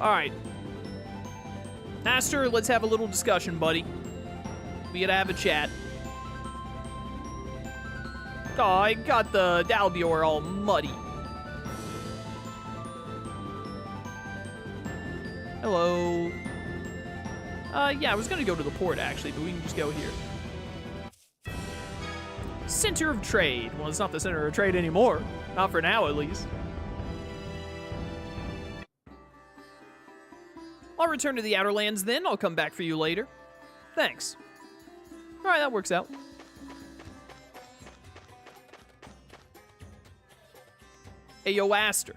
Alright. Aster, let's have a little discussion, buddy. We gotta have a chat. Oh, I got the Dalbior all muddy. Hello. Yeah, I was gonna go to the port, actually, but we can just go here. Center of trade. Well, it's not the center of trade anymore. Not for now, at least. I'll return to the Outer Lands then. I'll come back for you later. Thanks. Alright, that works out. Hey, yo, Aster.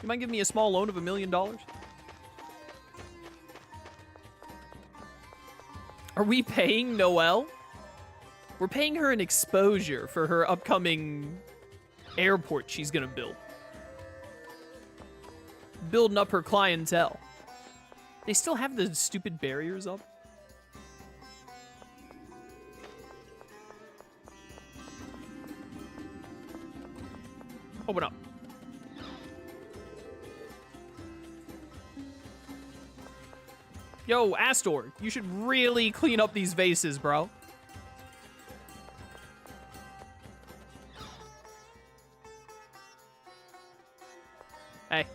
You mind giving me a small loan of $1 million? Are we paying Noelle? We're paying her an exposure for her upcoming airport she's gonna build. Building up her clientele. They still have the stupid barriers up. Open up. Yo, Astor, you should really clean up these vases, bro. Hey.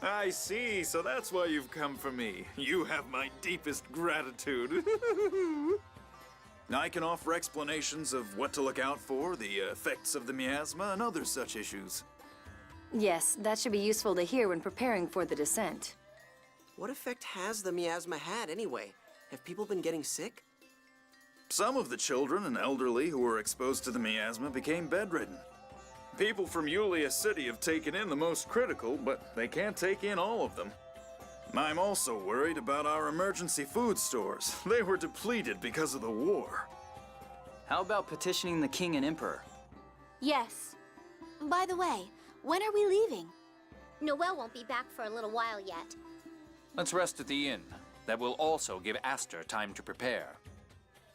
I see, so that's why you've come for me. You have my deepest gratitude. I can offer explanations of what to look out for, the effects of the miasma, and other such issues. Yes, that should be useful to hear when preparing for the descent. What effect has the miasma had anyway? Have people been getting sick? Some of the children and elderly who were exposed to the miasma became bedridden. People from Yulia City have taken in the most critical, but they can't take in all of them. I'm also worried about our emergency food stores. They were depleted because of the war. How about petitioning the king and emperor? Yes. By the way, when are we leaving? Noelle won't be back for a little while yet. Let's rest at the inn. That will also give Aster time to prepare.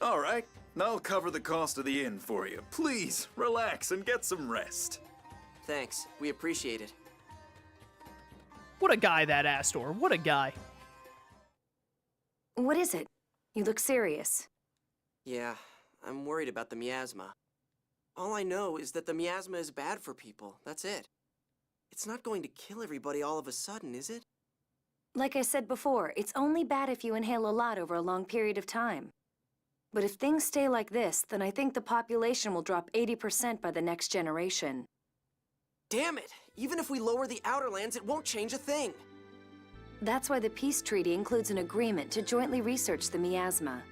All right, I'll cover the cost of the inn for you. Please, relax and get some rest. Thanks, we appreciate it. What a guy, that Astor. What a guy. What is it? You look serious. Yeah, I'm worried about the miasma. All I know is that the miasma is bad for people, that's it. It's not going to kill everybody all of a sudden, is it? Like I said before, it's only bad if you inhale a lot over a long period of time. But if things stay like this, then I think the population will drop 80% by the next generation. Damn it! Even if we lower the Outer Lands, it won't change a thing! That's why the peace treaty includes an agreement to jointly research the miasma.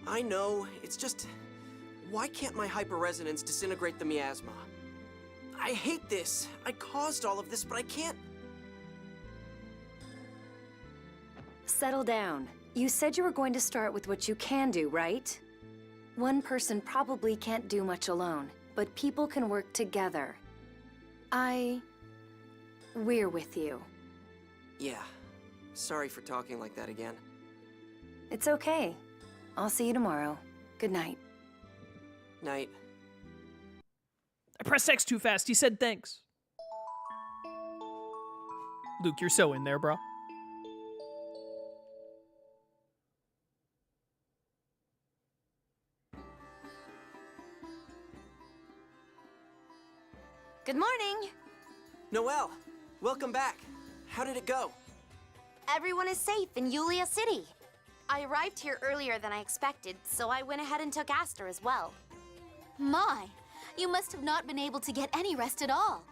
I know, it's just... Why can't my hyper-resonance disintegrate the miasma? I hate this! I caused all of this, but I can't... Settle down. You said you were going to start with what you can do, right? One person probably can't do much alone, but people can work together. We're with you. Yeah. Sorry for talking like that again. It's okay. I'll see you tomorrow. Good night. Night. I pressed X too fast. He said thanks. Luke, you're so in there, bro. Good morning. Noelle, welcome back. How did it go? Everyone is safe in Yulia City. I arrived here earlier than I expected, so I went ahead and took Aster as well. My, you must have not been able to get any rest at all.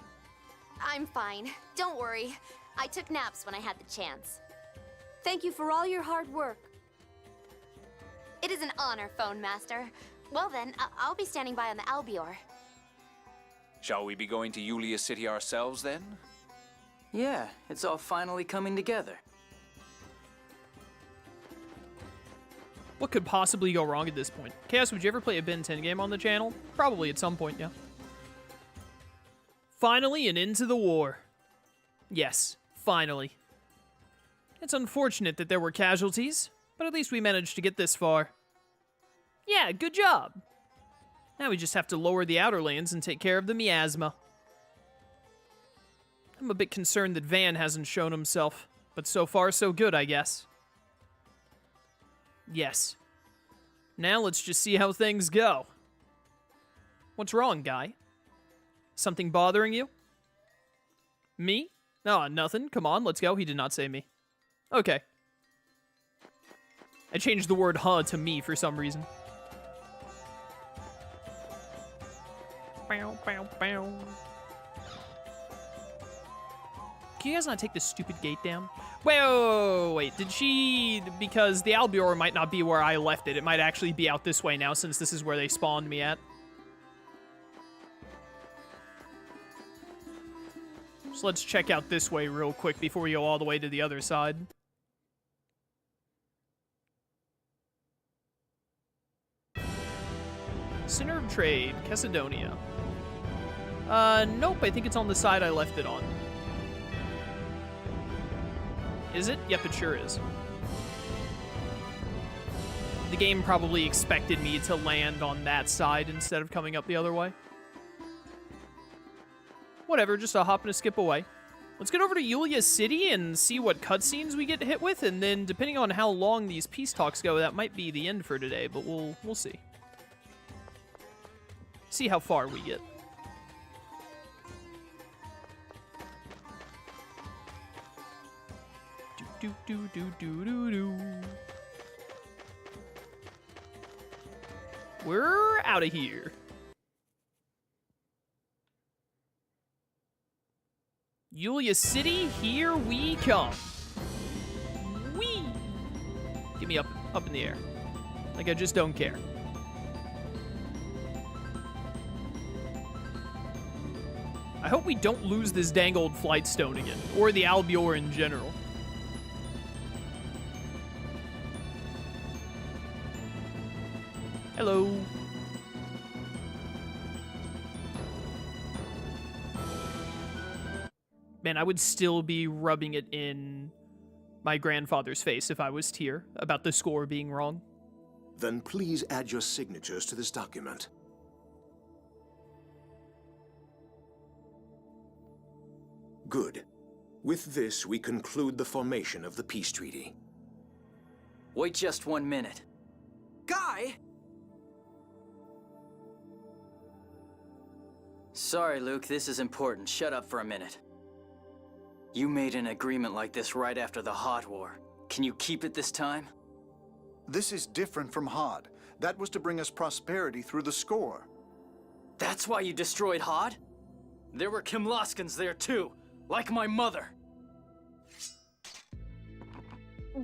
I'm fine. Don't worry. I took naps when I had the chance. Thank you for all your hard work. It is an honor, Phone Master. Well then, I'll be standing by on the Albior. Shall we be going to Yulia City ourselves, then? Yeah, it's all finally coming together. What could possibly go wrong at this point? Chaos, would you ever play a Ben 10 game on the channel? Probably at some point, yeah. Finally, an end to the war. Yes, finally. It's unfortunate that there were casualties, but at least we managed to get this far. Yeah, good job. Now we just have to lower the Outer Lands and take care of the miasma. I'm a bit concerned that Van hasn't shown himself, but so far so good, I guess. Yes. Now let's just see how things go. What's wrong, guy? Something bothering you? Me? No, nothing. Come on, let's go. He did not say me. Okay. I changed the word huh to me for some reason. Bow, bow, bow. Can you guys not take this stupid gate down? Wait, did she... Because the Albior might not be where I left it. It might actually be out this way now, since this is where they spawned me at. So let's check out this way real quick before we go all the way to the other side. Center of Trade, Casidonia. Nope, I think it's on the side I left it on. Is it? Yep, it sure is. The game probably expected me to land on that side instead of coming up the other way. Whatever, just a hop and a skip away. Let's get over to Yulia City and see what cutscenes we get hit with, and then depending on how long these peace talks go, that might be the end for today, but we'll see. See how far we get. Do do do do do do. We're out of here. Yulia City, here we come. Whee! Get me up in the air. Like I just don't care. I hope we don't lose this dang old flight stone again, or the Albior in general. Hello. Man, I would still be rubbing it in my grandfather's face if I was Tyr about the score being wrong. Then please add your signatures to this document. Good. With this, we conclude the formation of the peace treaty. Wait just 1 minute. Guy! Sorry, Luke, this is important. Shut up for a minute. You made an agreement like this right after the Hot War. Can you keep it this time? This is different from Hod. That was to bring us prosperity through the score. That's why you destroyed Hod? There were Kimlaskans there too, like my mother.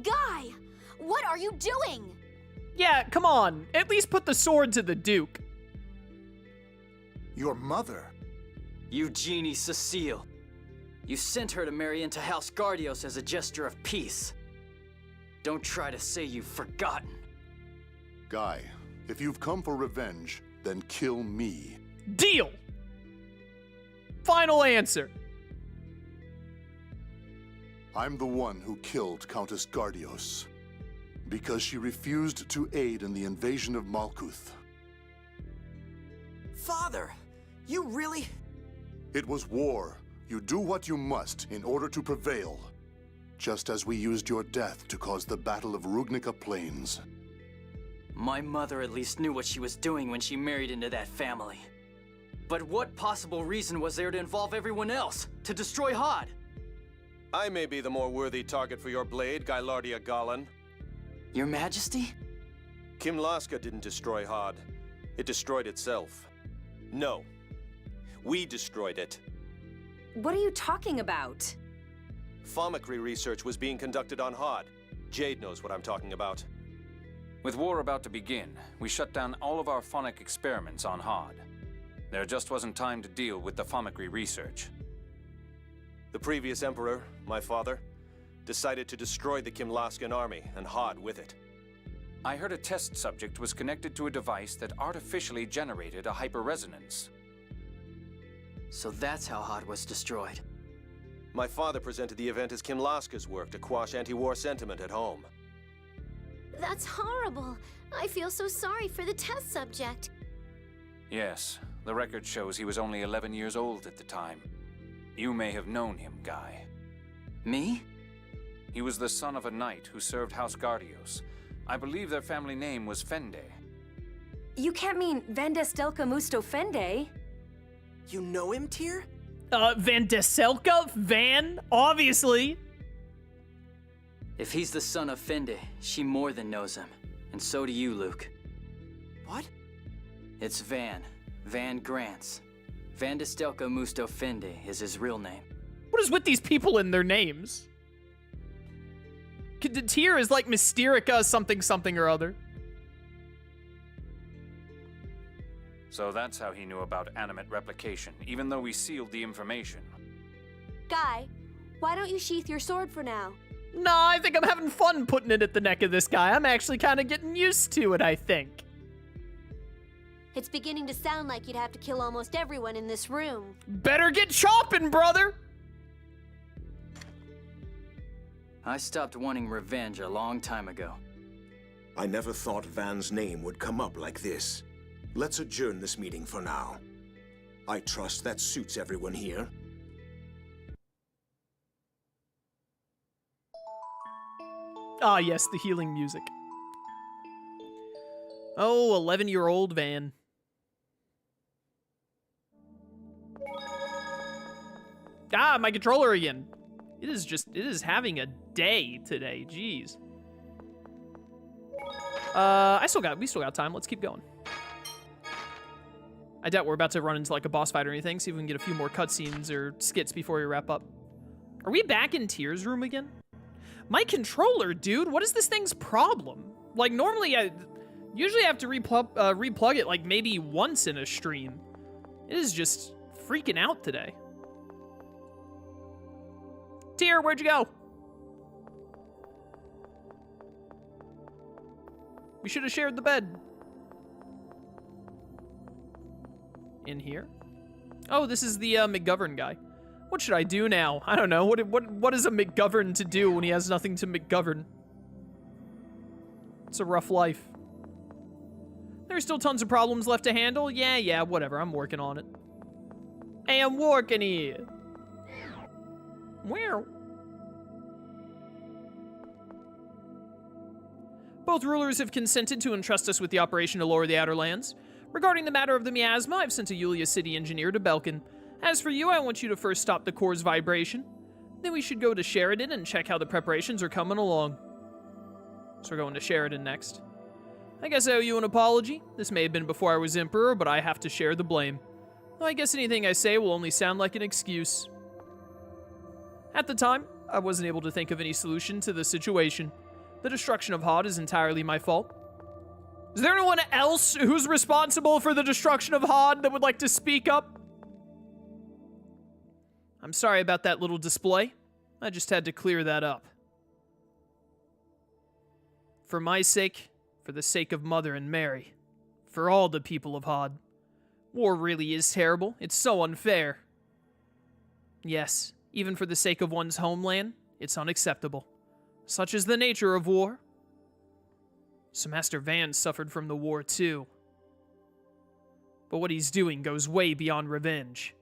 Guy! What are you doing? Yeah, come on. At least put the sword to the Duke. Your mother? Eugenie Cecile. You sent her to marry into House Gardios as a gesture of peace. Don't try to say you've forgotten. Guy, if you've come for revenge, then kill me. Deal! Final answer. I'm the one who killed Countess Gardios. Because she refused to aid in the invasion of Malkuth. Father, you really... It was war. You do what you must in order to prevail. Just as we used your death to cause the Battle of Rugnica Plains. My mother at least knew what she was doing when she married into that family. But what possible reason was there to involve everyone else? To destroy Hod? I may be the more worthy target for your blade, Gylardia Galan. Your Majesty? Kimlaska didn't destroy Hod. It destroyed itself. No. We destroyed it. What are you talking about? Phamacry research was being conducted on Hod. Jade knows what I'm talking about. With war about to begin, we shut down all of our phonic experiments on Hod. There just wasn't time to deal with the Phamacry research. The previous emperor, my father, decided to destroy the Kimlaskan army and Hod with it. I heard a test subject was connected to a device that artificially generated a hyperresonance. So that's how Hod was destroyed. My father presented the event as Kimlaska's work to quash anti-war sentiment at home. That's horrible. I feel so sorry for the test subject. Yes, the record shows he was only 11 years old at the time. You may have known him, Guy. Me? He was the son of a knight who served House Guardios. I believe their family name was Fende. You can't mean Vandestelka Musto Fende. You know him, Tyr? Van Deselka? Van? Obviously. If he's the son of Fende, she more than knows him. And so do you, Luke. What? It's Van. Van Grants. Vandestelka Musto Fende is his real name. What is with these people and their names? Tyr is like Mysterica something something or other. So that's how he knew about animate replication, even though we sealed the information. Guy, why don't you sheath your sword for now? Nah, I think I'm having fun putting it at the neck of this guy. I'm actually kind of getting used to it, I think. It's beginning to sound like you'd have to kill almost everyone in this room. Better get chopping, brother! I stopped wanting revenge a long time ago. I never thought Van's name would come up like this. Let's adjourn this meeting for now. I trust that suits everyone here. Ah, yes, the healing music. Oh, 11-year-old Van. Ah, my controller again. It is having a day today. Jeez. We still got time. Let's keep going. I doubt we're about to run into like a boss fight or anything. See if we can get a few more cutscenes or skits before we wrap up. Are we back in Tyr's room again? My controller, dude. What is this thing's problem? Like normally I usually have to replug it like maybe once in a stream. It is just freaking out today. Tyr, where'd you go? We should have shared the bed. In here? Oh, this is the McGovern guy. What should I do now? I don't know. What is a McGovern to do when he has nothing to McGovern? It's a rough life. There's still tons of problems left to handle. Yeah, whatever. I'm working on it. Hey, I'm working here. Where? Both rulers have consented to entrust us with the operation to lower the Outer Lands. Regarding the matter of the miasma, I've sent a Yulia City engineer to Belkin. As for you, I want you to first stop the core's vibration. Then we should go to Sheridan and check how the preparations are coming along. So we're going to Sheridan next. I guess I owe you an apology. This may have been before I was Emperor, but I have to share the blame. Though I guess anything I say will only sound like an excuse. At the time, I wasn't able to think of any solution to the situation. The destruction of Hodd is entirely my fault. Is there anyone else who's responsible for the destruction of Hodd that would like to speak up? I'm sorry about that little display. I just had to clear that up. For my sake, for the sake of Mother and Mary, for all the people of Hodd. War really is terrible. It's so unfair. Yes, even for the sake of one's homeland, it's unacceptable. Such is the nature of war. So Master Van suffered from the war too. But what he's doing goes way beyond revenge.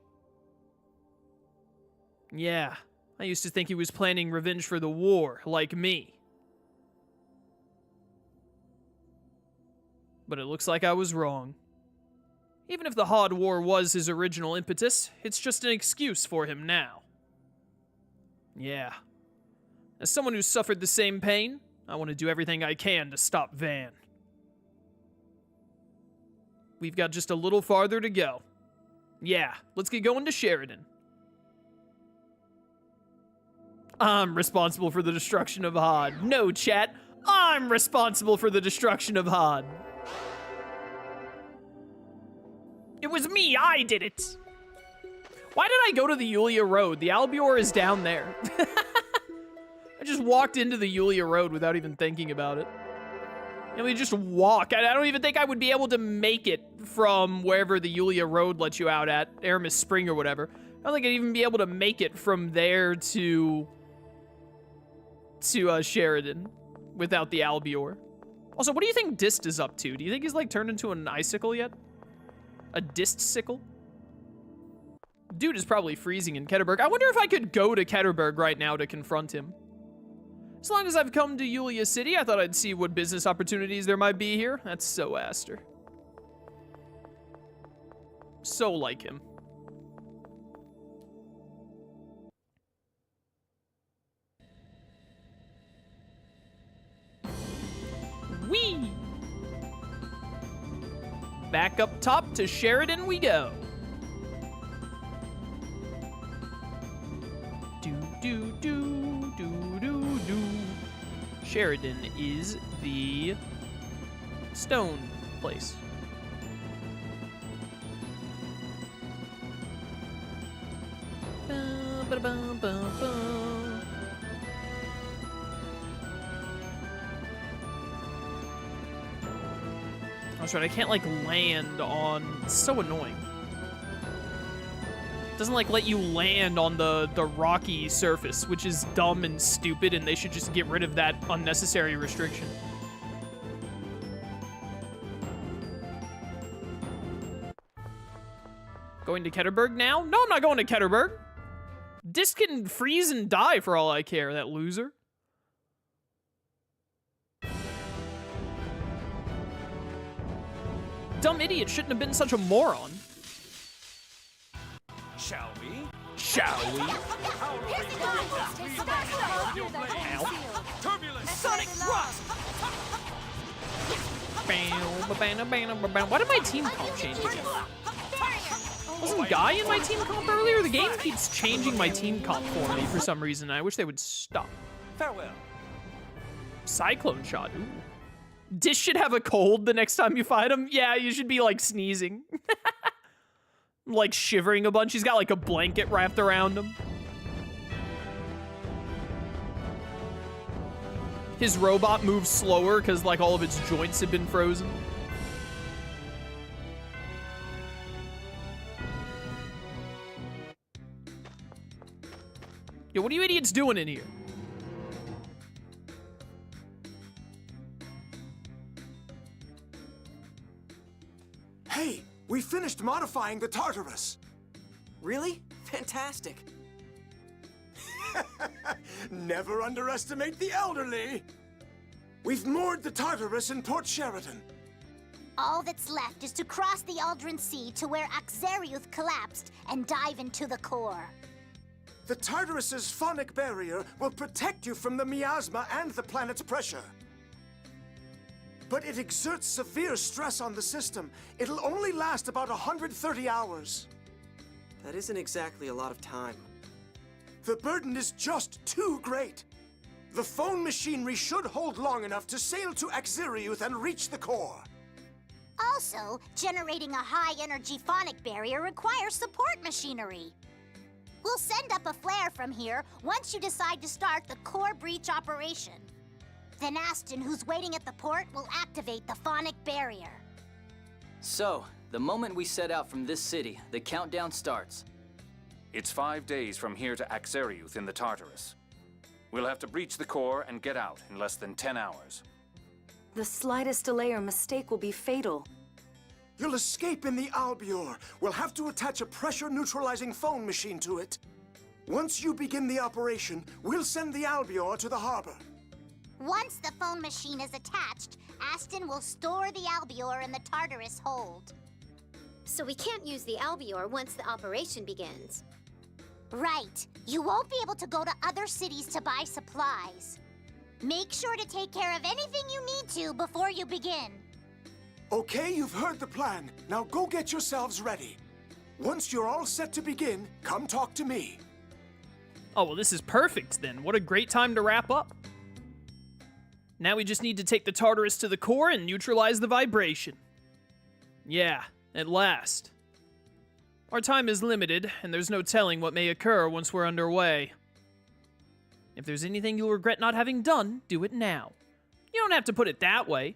Yeah, I used to think he was planning revenge for the war, like me. But it looks like I was wrong. Even if the Hodd War was his original impetus, it's just an excuse for him now. Yeah. As someone who's suffered the same pain, I want to do everything I can to stop Van. We've got just a little farther to go. Yeah, let's get going to Sheridan. I'm responsible for the destruction of Hodd. No, chat. I'm responsible for the destruction of Hodd. It was me. I did it. Why did I go to the Yulia Road? The Albior is down there. I just walked into the Yulia Road without even thinking about it. And we just walk. I don't even think I would be able to make it from wherever the Yulia Road lets you out at, Aramis Spring or whatever. I don't think I'd even be able to make it from there to Sheridan without the Albior. Also, what do you think Dist is up to? Do you think he's like turned into an icicle yet? A Dist sickle? Dude is probably freezing in Ketterberg. I wonder if I could go to Ketterberg right now to confront him. As long as I've come to Yulia City, I thought I'd see what business opportunities there might be here. That's so Aster. So like him. Whee! Back up top to Sheridan we go. Do. Sheridan is the stone place. That's right, I can't like land on. It's so annoying. Doesn't like let you land on the rocky surface, which is dumb and stupid, and they should just get rid of that unnecessary restriction. Going to Ketterberg now? No, I'm not going to Ketterberg. Dis can freeze and die for all I care, that loser. Dumb idiot shouldn't have been such a moron. Shall we? Shall we? Ow. Turbulence! Sonic thrust! Why did my team comp change again? Wasn't Guy in my team comp earlier? The game keeps changing my team comp for me for some reason. I wish they would stop. Farewell. Cyclone shot. Ooh. Dish should have a cold the next time you fight him. Yeah, you should be like sneezing. Like shivering a bunch. He's got like a blanket wrapped around him. His robot moves slower because like all of its joints have been frozen. Yo, what are you idiots doing in here? Hey, we finished modifying the Tartarus. Really? Fantastic. Never underestimate the elderly. We've moored the Tartarus in Port Sheridan. All that's left is to cross the Aldrin Sea to where Axariuth collapsed and dive into the core. The Tartarus's phonic barrier will protect you from the miasma and the planet's pressure. But it exerts severe stress on the system. It'll only last about 130 hours. That isn't exactly a lot of time. The burden is just too great. The phone machinery should hold long enough to sail to Axariuth and reach the core. Also, generating a high-energy phonic barrier requires support machinery. We'll send up a flare from here once you decide to start the core breach operation. Then Aston, who's waiting at the port, will activate the phonic barrier. So, the moment we set out from this city, the countdown starts. It's 5 days from here to Axariuth in the Tartarus. We'll have to breach the core and get out in less than 10 hours. The slightest delay or mistake will be fatal. You'll escape in the Albior. We'll have to attach a pressure-neutralizing phone machine to it. Once you begin the operation, we'll send the Albior to the harbor. Once the phone machine is attached, Aston will store the Albior in the Tartarus hold. So we can't use the Albior once the operation begins. Right. You won't be able to go to other cities to buy supplies. Make sure to take care of anything you need to before you begin. Okay, you've heard the plan. Now go get yourselves ready. Once you're all set to begin, come talk to me. Oh, well, this is perfect then. What a great time to wrap up. Now we just need to take the Tartarus to the core and neutralize the vibration. Yeah, at last. Our time is limited, and there's no telling what may occur once we're underway. If there's anything you'll regret not having done, do it now. You don't have to put it that way.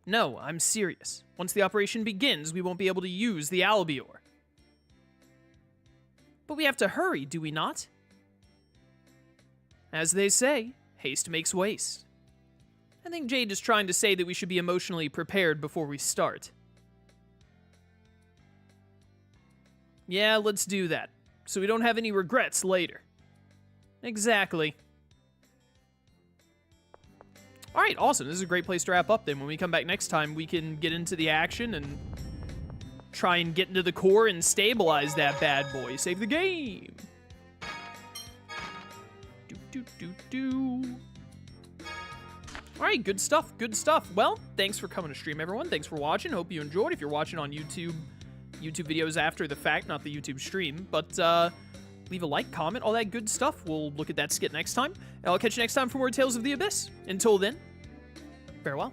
No, I'm serious. Once the operation begins, we won't be able to use the Albior. But we have to hurry, do we not? As they say, haste makes waste. I think Jade is trying to say that we should be emotionally prepared before we start. Yeah, let's do that. So we don't have any regrets later. Exactly. Alright, awesome. This is a great place to wrap up then. When we come back next time, we can get into the action and try and get into the core and stabilize that bad boy. Save the game. Alright, good stuff, good stuff. Well, thanks for coming to stream, everyone. Thanks for watching. Hope you enjoyed. If you're watching on YouTube videos after the fact, not the YouTube stream. But, leave a like, comment, all that good stuff. We'll look at that skit next time. And I'll catch you next time for more Tales of the Abyss. Until then, farewell.